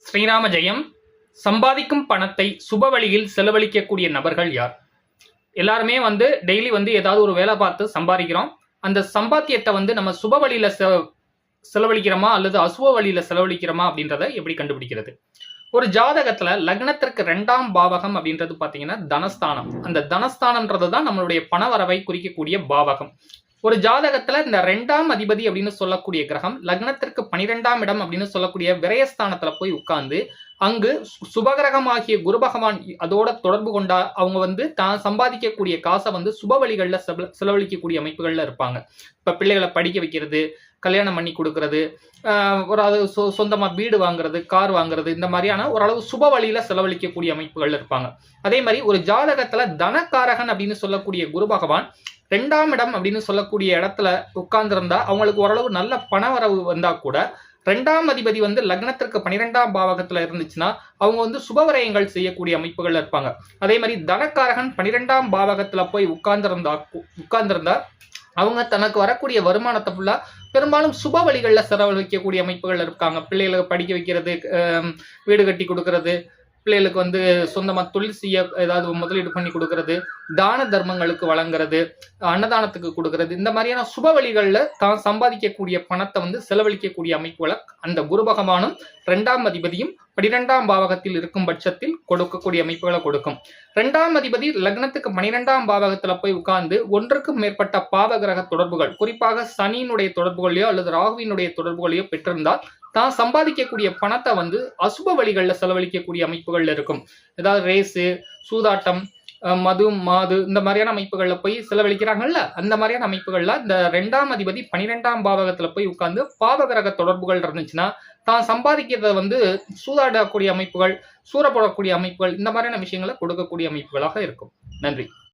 ஸ்ரீராம ஜெயம். சம்பாதிக்கும் பணத்தை சுப வழியில் செலவழிக்கக்கூடிய நபர்கள் யார்? எல்லாருமே டெய்லி ஏதாவது ஒரு வேலை பார்த்து சம்பாதிக்கிறோம். அந்த சம்பாத்தியத்தை நம்ம சுப வழியில செலவழிக்கிறோமா அல்லது அசுப வழியில செலவழிக்கிறோமா அப்படின்றத எப்படி கண்டுபிடிக்கிறது? ஒரு ஜாதகத்துல லக்னத்திற்கு 2ஆம் பாவகம் அப்படின்றது பாத்தீங்கன்னா தனஸ்தானம். அந்த தனஸ்தானம்ன்றது தான் நம்மளுடைய பணவரவை குறிக்கக்கூடிய பாவகம். ஒரு ஜாதகத்துல இந்த 2ஆம் அதிபதி அப்படின்னு சொல்லக்கூடிய கிரகம் லக்னத்திற்கு 12ஆம் இடம் அப்படின்னு சொல்லக்கூடிய விரயஸ்தானத்துல போய் உட்கார்ந்து அங்கு சுபகிரகமாகிய குரு பகவான் அதோட தொடர்பு கொண்டா அவங்க தான் சம்பாதிக்கக்கூடிய காசை சுப வழிகளில் செலவழிக்கக்கூடிய அமைப்புகள்ல இருப்பாங்க. இப்ப பிள்ளைகளை படிக்க வைக்கிறது, கல்யாணம் பண்ணி கொடுக்கறது, ஒரு சொந்தமா வீடு வாங்குறது, கார் வாங்குறது, இந்த மாதிரியான ஓரளவு சுப வழியில செலவழிக்கக்கூடிய அமைப்புகள்ல இருப்பாங்க. அதே மாதிரி ஒரு ஜாதகத்துல தனக்காரகன் அப்படின்னு சொல்லக்கூடிய குரு பகவான் 2ஆம் இடம் அப்படின்னு சொல்லக்கூடிய இடத்துல உட்கார்ந்திருந்தா அவங்களுக்கு ஓரளவு நல்ல பண வரவு வந்தா கூட 2ஆம் அதிபதி லக்னத்திற்கு 12ஆம் பாவகத்துல இருந்துச்சுன்னா அவங்க சுபவரயங்கள் செய்யக்கூடிய அமைப்புகள் இருப்பாங்க. அதே மாதிரி தனக்காரகன் 12ஆம் பாவகத்துல போய் உட்கார்ந்திருந்தா அவங்க தனக்கு வரக்கூடிய வருமானத்தை ஃபுல்லா பெரும்பாலும் சுப வழிகளில் செலவழிக்கக்கூடிய அமைப்புகள் இருக்காங்க. பிள்ளைகளை படிக்க வைக்கிறது, வீடு கட்டி கொடுக்கறது, பிள்ளைகளுக்கு சொந்தமா தொழில் செய்ய ஏதாவது முதலீடு பண்ணி கொடுக்கறது, தான தர்மங்களுக்கு வழங்குறது, அன்னதானத்துக்கு கொடுக்கறது, இந்த மாதிரியான சுப வழிகளில் தான் சம்பாதிக்கக்கூடிய பணத்தை செலவழிக்கக்கூடிய அமைப்புகளை அந்த குரு பகவானும் 2ஆம் அதிபதியும் 12ஆம் பாவகத்தில் இருக்கும் பட்சத்தில் கொடுக்கக்கூடிய அமைப்புகளை கொடுக்கும். 2ஆம் அதிபதி லக்னத்துக்கு 12ஆம் பாவகத்துல போய் உட்கார்ந்து ஒன்றுக்கும் மேற்பட்ட பாவ கிரக தொடர்புகள், குறிப்பாக சனியினுடைய தொடர்புகளையோ அல்லது ராகுவினுடைய தொடர்புகளையோ பெற்றிருந்தால் தான் சம்பாதிக்கக்கூடிய பணத்தை அசுப வழிகளில் செலவழிக்கக்கூடிய அமைப்புகள்ல இருக்கும். ஏதாவது ரேஸு, சூதாட்டம், மாது இந்த மாதிரியான அமைப்புகள்ல போய் செலவழிக்கிறாங்கல்ல, அந்த மாதிரியான அமைப்புகள்ல இந்த 2ஆம் அதிபதி 12ஆம் பாவகத்துல போய் உட்கார்ந்து பாவகிரக தொடர்புகள் இருந்துச்சுன்னா தான் சம்பாதிக்கிறத சூதாடக்கூடிய அமைப்புகள், சூறப்படக்கூடிய அமைப்புகள், இந்த மாதிரியான விஷயங்களை கொடுக்கக்கூடிய அமைப்புகளாக இருக்கும். நன்றி.